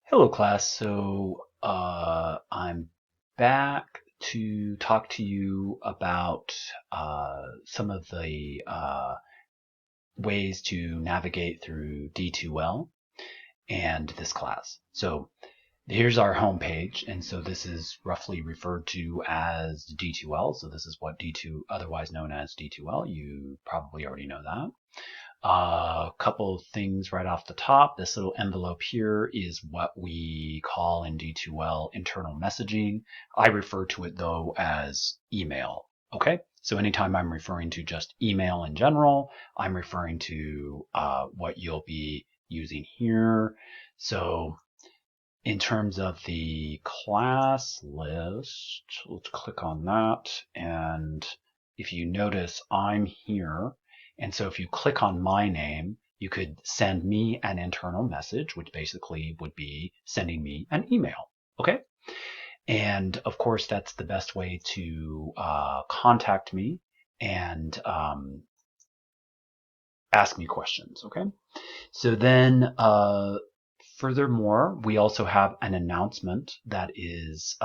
Hello, class. I'm back to talk to you about some of the ways to navigate through D2L and this class. So here's our home page, and so this is roughly referred to as D2L. So this is what D2, otherwise known as D2L. You probably already know that. A couple things right off the top. This little envelope here is what we call in D2L internal messaging. I refer to it though as email. Okay, so anytime I'm referring to just email in general, I'm referring to what you'll be using here. So in terms of the class list, let's click on that. And if you notice, I'm here. And so if you click on my name, you could send me an internal message, which basically would be sending me an email. Okay. And of course, that's the best way to contact me and ask me questions. Okay. So then, furthermore, we also have an announcement that is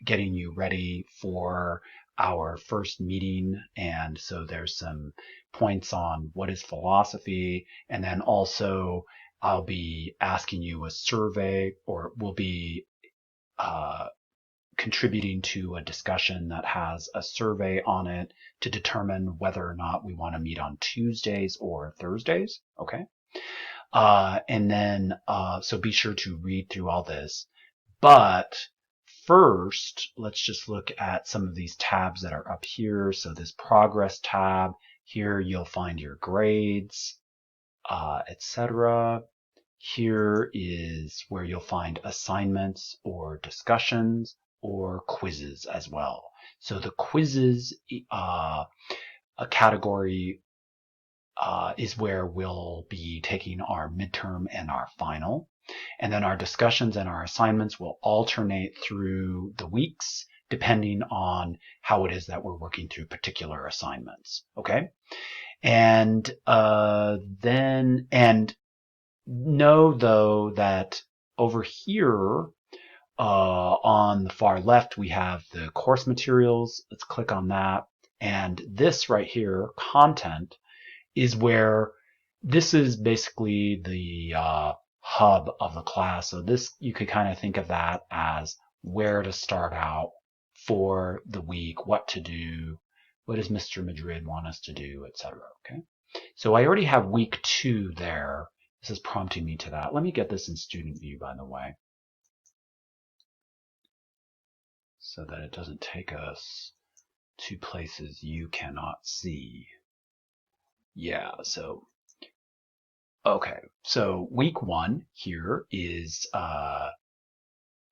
getting you ready for our first meeting. And so there's some points on what is philosophy. And then also I'll be asking you a survey, or we'll be uh, contributing to a discussion that has a survey on it to determine whether or not we want to meet on Tuesdays or Thursdays. Okay. So be sure to read through all this. But first, let's just look at some of these tabs that are up here. So this progress tab, here you'll find your grades, etc. Here is where you'll find assignments or discussions or quizzes as well. So the quizzes a category is where we'll be taking our midterm and our final. And then our discussions and our assignments will alternate through the weeks depending on how it is that we're working through particular assignments. Okay. And know though that over here on the far left, we have the course materials. Let's click on that. And this right here, content, is where this is basically the hub of the class. So this, you could kind of think of that as where to start out for the week, what to do, what does Mr. Madrid want us to do, etc. Okay. So I already have week 2 there. This is prompting me to that. Let me get this in student view, by the way, so that it doesn't take us to places you cannot see. Yeah, so okay, so week 1 here is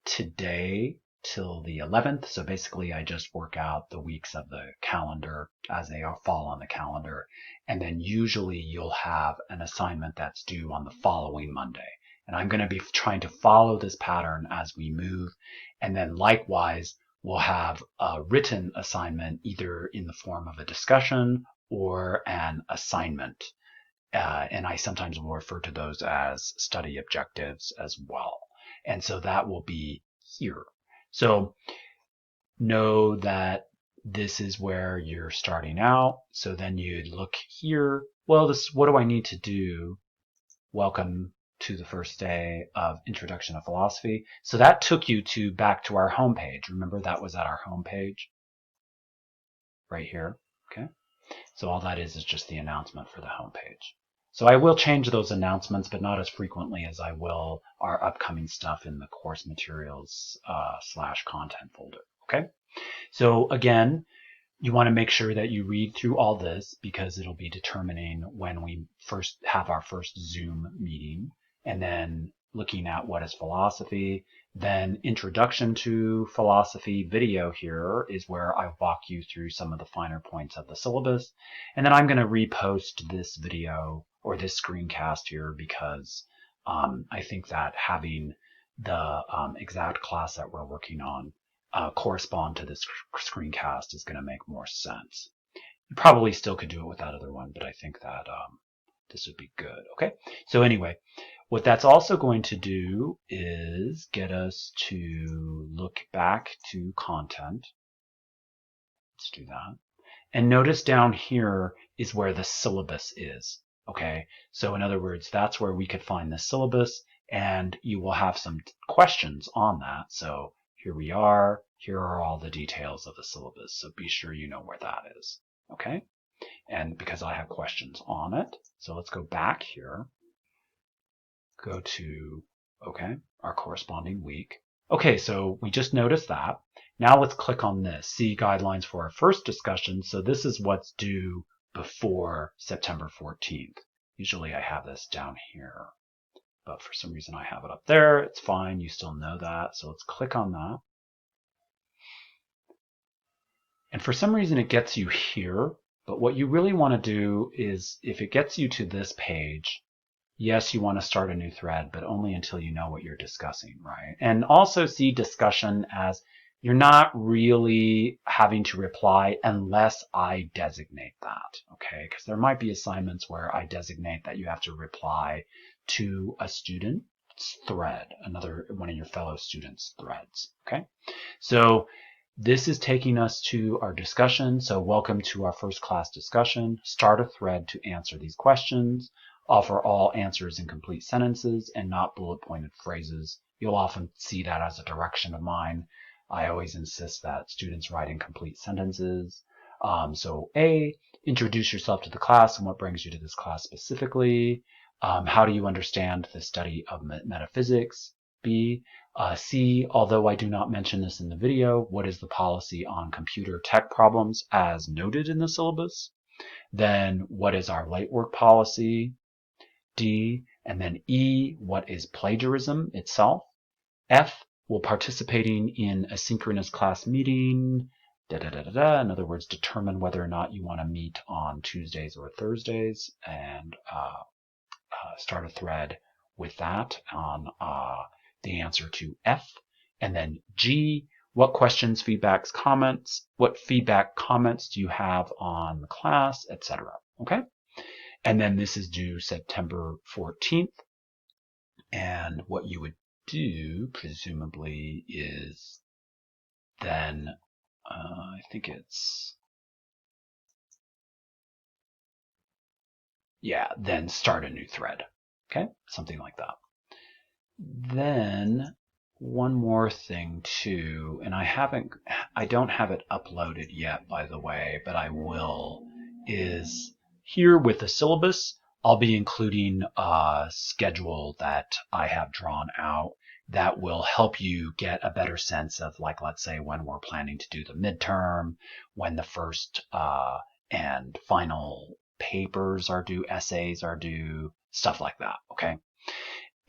today till the 11th. So basically I just work out the weeks of the calendar as they fall on the calendar. And then usually you'll have an assignment that's due on the following Monday. And I'm going to be trying to follow this pattern as we move. And then likewise, we'll have a written assignment either in the form of a discussion or an assignment. And I sometimes will refer to those as study objectives as well. And so that will be here. So know that this is where you're starting out. So then you'd look here. Well, what do I need to do? Welcome to the first day of Introduction to Philosophy. So that took you back to our homepage. Remember that was at our homepage right here. Okay. So all that is just the announcement for the homepage. So I will change those announcements, but not as frequently as I will our upcoming stuff in the course materials / content folder. Okay. So again, you want to make sure that you read through all this because it'll be determining when we first have our first Zoom meeting, and then looking at what is philosophy. Then Introduction to Philosophy video here is where I walk you through some of the finer points of the syllabus. And then I'm going to repost this video or this screencast here because I think that having the exact class that we're working on correspond to this screencast is going to make more sense. You probably still could do it with that other one, but I think that This would be good. Okay. So anyway, what that's also going to do is get us to look back to content. Let's do that. And notice down here is where the syllabus is. Okay. So in other words, that's where we could find the syllabus, and you will have some questions on that. So here we are. Here are all the details of the syllabus. So be sure you know where that is. Okay. And because I have questions on it. So let's go back here. Go to, okay, our corresponding week. Okay, so we just noticed that. Now let's click on this, see guidelines for our first discussion. So this is what's due before September 14th. Usually I have this down here, but for some reason I have it up there. It's fine, you still know that. So let's click on that. And for some reason it gets you here, but what you really want to do is, if it gets you to this page, yes, you want to start a new thread, but only until you know what you're discussing, right? And also see discussion as you're not really having to reply unless I designate that, okay? Because there might be assignments where I designate that you have to reply to a student's thread, another one of your fellow students' threads, okay? So this is taking us to our discussion. So welcome to our first class discussion. Start a thread to answer these questions. Offer all answers in complete sentences and not bullet-pointed phrases. You'll often see that as a direction of mine. I always insist that students write in complete sentences. So A, introduce yourself to the class and what brings you to this class specifically. How do you understand the study of metaphysics? B, C, although I do not mention this in the video, what is the policy on computer tech problems as noted in the syllabus? Then what is our late work policy? D, and then E, what is plagiarism itself? F, will participating in a synchronous class meeting, in other words, determine whether or not you want to meet on Tuesdays or Thursdays, and start a thread with that on the answer to F. And then G, what questions, feedbacks, comments, what feedback comments do you have on the class, etc. Okay? And then this is due September 14th. And what you would do, presumably, is then, I think it's, yeah, then start a new thread. Okay? Something like that. Then one more thing too, and I don't have it uploaded yet, by the way, but I will, is here with the syllabus, I'll be including a schedule that I have drawn out that will help you get a better sense of, like, let's say when we're planning to do the midterm, when the first and final papers are due, essays are due, stuff like that, okay?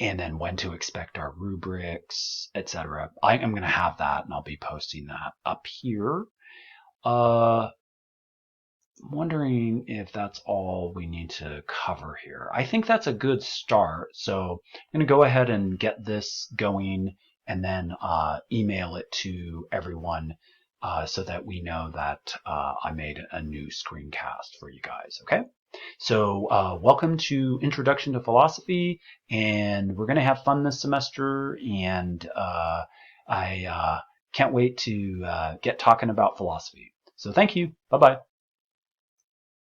And then when to expect our rubrics, etc. I'm going to have that, and I'll be posting that up here. I'm wondering if that's all we need to cover here. I think that's a good start. So I'm going to go ahead and get this going and then email it to everyone so that we know that I made a new screencast for you guys. Okay? So welcome to Introduction to Philosophy, and we're going to have fun this semester, and I can't wait to get talking about philosophy. So thank you. Bye-bye.